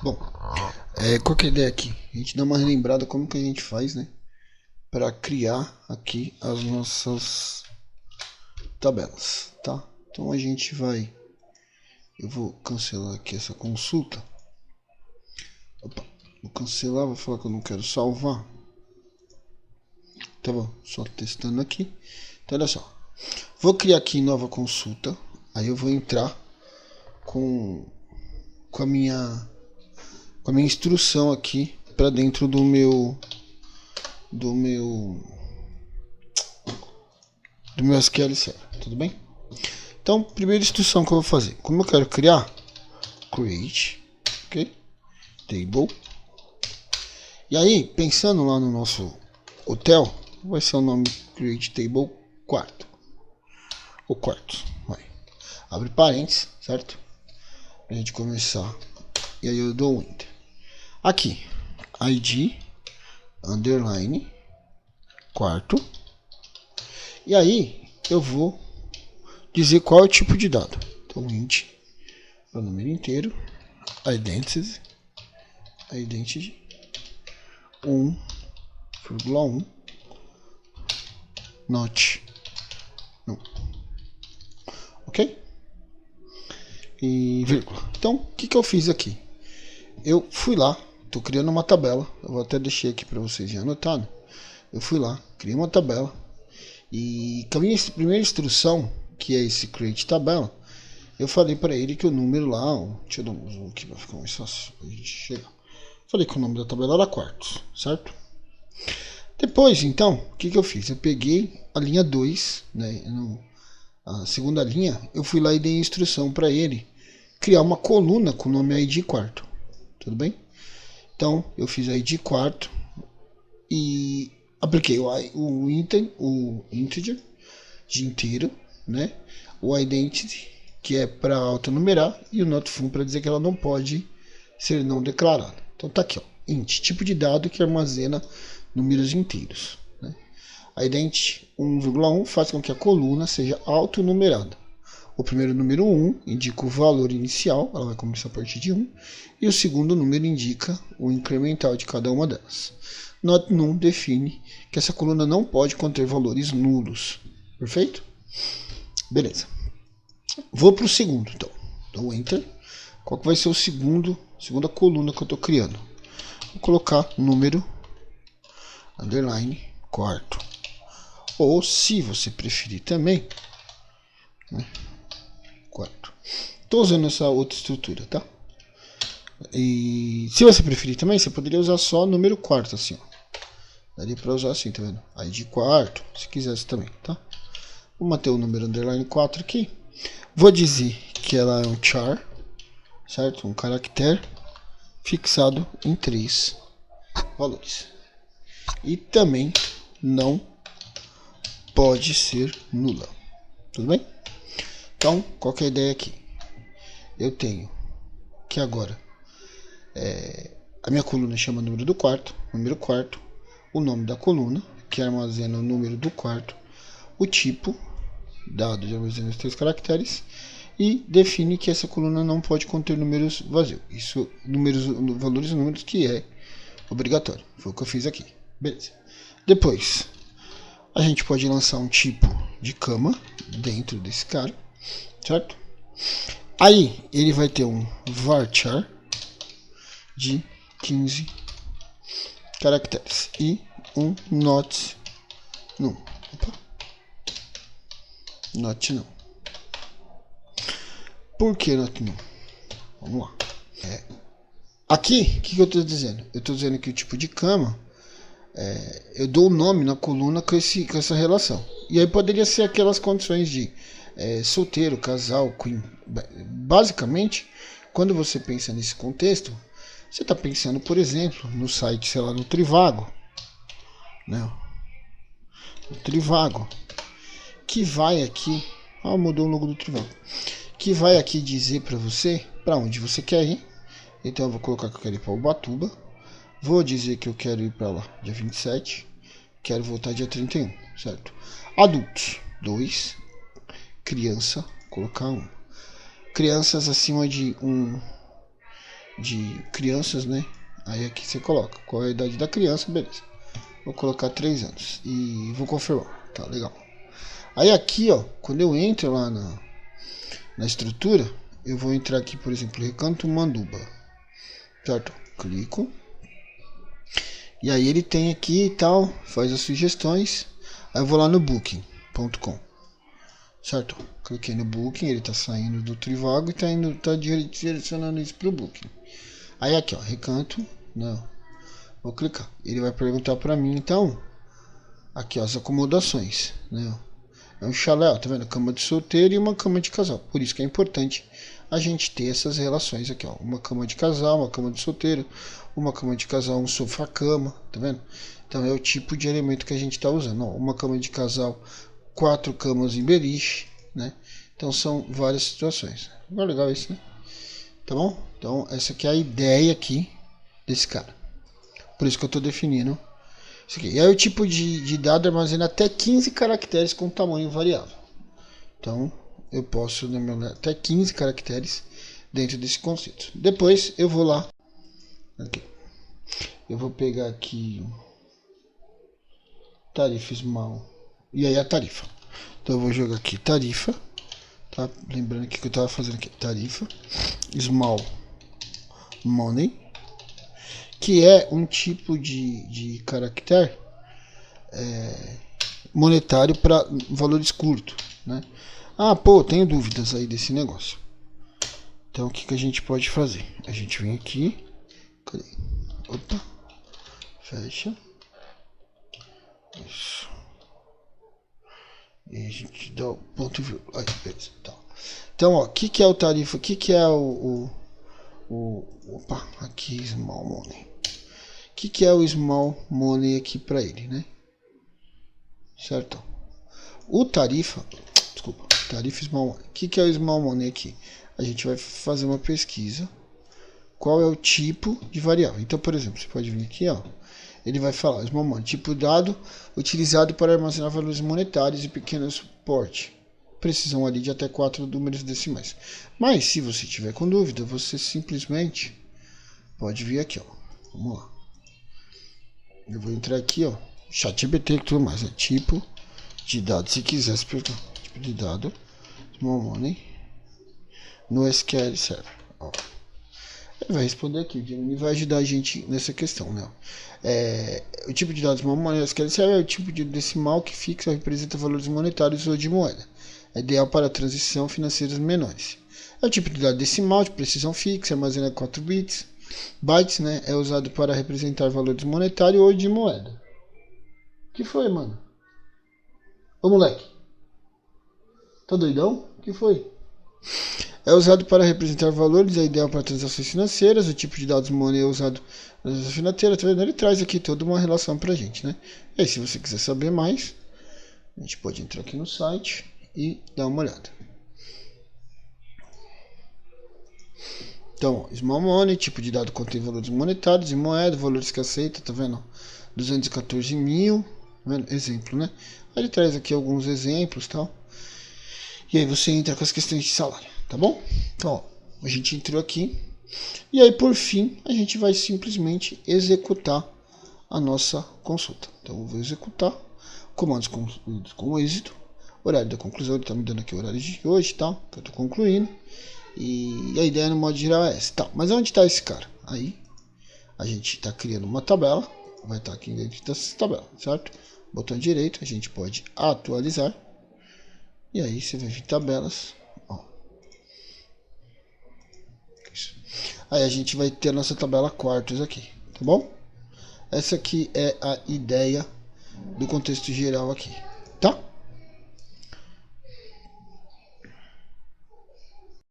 Bom, qual que é a ideia aqui? A gente dá uma relembrada como que a gente faz, né? Para criar aqui as nossas tabelas, tá? Então a gente vai... Eu vou cancelar aqui essa consulta. Opa, vou cancelar, vou falar que eu não quero salvar. Tá bom, só testando aqui. Então olha só. Vou criar aqui nova consulta. Aí eu vou entrar com a minha instrução aqui para dentro do meu SQL Server, tudo bem? Então, primeira instrução que eu vou fazer, como eu quero criar, create, ok, table. E aí, pensando lá no nosso hotel, vai ser o nome create table quarto, ou quartos, vai. Abre parênteses, certo? Pra gente começar. E aí eu dou um enter. Aqui, id underline quarto. E aí eu vou dizer qual é o tipo de dado. Então int é o número inteiro, identity 1,1 not não. Ok? E vírgula. Então o que eu fiz aqui? Eu fui lá, estou criando uma tabela. Eu vou até deixar aqui para vocês já anotado. Eu fui lá, criei uma tabela. E com a minha primeira instrução, que é esse create tabela, eu falei para ele que o número lá, deixa eu dar um zoom aqui para ficar mais fácil pra gente chegar. Falei que o nome da tabela era quartos, certo? Depois, então, o que eu fiz? Eu peguei a linha 2, né, a segunda linha, eu fui lá e dei instrução para ele criar uma coluna com o nome id quarto, tudo bem? Então, eu fiz id quarto e apliquei o integer de inteiro, né? O identity, que é para autonumerar, e o not fun para dizer que ela não pode ser não declarada. Então tá aqui, ó, int, tipo de dado que armazena números inteiros, né? A identity 1,1 faz com que a coluna seja autonumerada. O primeiro número 1 indica o valor inicial, ela vai começar a partir de 1, e o segundo número indica o incremental de cada uma delas. Not num define que essa coluna não pode conter valores nulos. Perfeito? Beleza. Vou para o segundo, então. Dou enter. Qual que vai ser o segunda coluna que eu estou criando? Vou colocar número underline quarto. Ou, se você preferir também, né, quarto. Estou usando essa outra estrutura, tá? E se você preferir também, você poderia usar só número quarto, assim, ó. Daria para usar assim, tá vendo? Aí de quarto, se quisesse também, tá? Vou manter o número underline 4 aqui. Vou dizer que ela é um char, certo? Um caractere fixado em 3 valores. E também não pode ser nula. Tudo bem? Então, qual que é a ideia aqui? Eu tenho que agora a minha coluna chama número do quarto, o nome da coluna, que armazena o número do quarto, o tipo, dado de armazena os 3 caracteres, e define que essa coluna não pode conter números vazios. Isso, números que é obrigatório. Foi o que eu fiz aqui. Beleza. Depois, a gente pode lançar um tipo de cama dentro desse cara, certo? Aí, ele vai ter um varchar de 15 caracteres e um not não. Not não. Por que not não? Vamos lá. Aqui, o que eu estou dizendo? Eu estou dizendo que o tipo de cama, eu dou o nome na coluna com essa relação. E aí poderia ser aquelas condições de solteiro, casal, queen. Basicamente, quando você pensa nesse contexto, você está pensando, por exemplo, no site, sei lá, no Trivago, né? O Trivago, que vai aqui, mudou o logo do Trivago, que vai aqui dizer para você para onde você quer ir. Então eu vou colocar que eu quero ir para Ubatuba, vou dizer que eu quero ir para lá dia 27, quero voltar dia 31, certo? Adultos, 2, criança, colocar 1. Crianças acima de de crianças, né? Aí aqui você coloca qual é a idade da criança, beleza. Vou colocar 3 anos e vou confirmar, tá legal. Aí aqui, ó, quando eu entro lá na estrutura, eu vou entrar aqui, por exemplo, Recanto Manduba, certo? Clico. E aí ele tem aqui e tal, faz as sugestões. Aí eu vou lá no booking.com, certo? Cliquei no booking, ele tá saindo do Trivago e tá direcionando isso pro booking. Aí aqui, ó, Recanto, não. Vou clicar. Ele vai perguntar para mim, então, aqui, ó, as acomodações, né? É um chalé, ó, tá vendo? Cama de solteiro e uma cama de casal. Por isso que é importante a gente ter essas relações aqui, ó. Uma cama de casal, uma cama de solteiro, uma cama de casal, um sofá-cama, tá vendo? Então é o tipo de elemento que a gente tá usando, ó. Uma cama de casal, 4 camas em beliche, né? Então são várias situações. É legal isso, né? Tá bom? Então essa aqui é a ideia aqui desse cara. Por isso que eu estou definindo isso aqui. E aí o tipo de dado armazena até 15 caracteres com tamanho variável. Então eu posso denominar até 15 caracteres dentro desse conceito. Depois eu vou lá. Aqui. Eu vou pegar aqui tarifa small. E aí a tarifa. Então eu vou jogar aqui tarifa. Tá? Lembrando que eu estava fazendo aqui. Tarifa. Small money. Que é um tipo de caractere monetário para valores curtos, né? Ah, pô, tenho dúvidas aí desse negócio. Então o que a gente pode fazer? A gente vem aqui, cadê? Opa, fecha. Isso. E a gente dá o ponto vírgula. Aí, beleza. Então, ó, o que é o tarifa? O que é opa, aqui small money. O que é o small money aqui para ele, né? Certo? O tarifa, desculpa, tarifa small money. O que é o small money aqui? A gente vai fazer uma pesquisa. Qual é o tipo de variável? Então, por exemplo, você pode vir aqui, ó. Ele vai falar small money, tipo dado utilizado para armazenar valores monetários de pequenos porte. Precisam ali de até 4 números decimais. Mas se você tiver com dúvida, você simplesmente pode vir aqui, ó. Vamos lá. Eu vou entrar aqui, ó. ChatGPT e tudo mais, né? Tipo de dado, se quiser explicar. Tipo de dado, small money, no SQL Server, ó. Ele vai responder aqui, o Gemini vai ajudar a gente nessa questão, né? O tipo de dados small money no SQL Server é o tipo de decimal que fixa ou representa valores monetários ou de moeda. É ideal para transição financeiras menores. É o tipo de dado decimal de precisão fixa, armazena 4 bits. Bytes, né, é usado para representar valores monetários ou de moeda. Que foi, mano? Ô, moleque. Tá doidão? Que foi? É usado para representar valores, é ideal para transações financeiras. O tipo de dados money é usado na transação financeira. Tá vendo? Ele traz aqui toda uma relação pra gente, né? E aí, se você quiser saber mais, a gente pode entrar aqui no site e dar uma olhada. Então, small money, tipo de dado contém valores monetários e moeda, valores que aceita, tá vendo? 214 mil, tá vendo? Exemplo, né? Aí ele traz aqui alguns exemplos e tal. E aí você entra com as questões de salário, tá bom? Então, ó, a gente entrou aqui. E aí, por fim, a gente vai simplesmente executar a nossa consulta. Então, eu vou executar comandos concluídos com êxito. Horário da conclusão, ele tá me dando aqui o horário de hoje, tá? Que eu tô concluindo. E a ideia no modo geral é essa. Tá, mas onde está esse cara? Aí a gente está criando uma tabela. Vai estar aqui dentro dessa tabela, certo? Botão direito, a gente pode atualizar. E aí você vai vir tabelas. Ó. Isso. Aí a gente vai ter a nossa tabela quartos aqui, tá bom? Essa aqui é a ideia do contexto geral aqui, tá?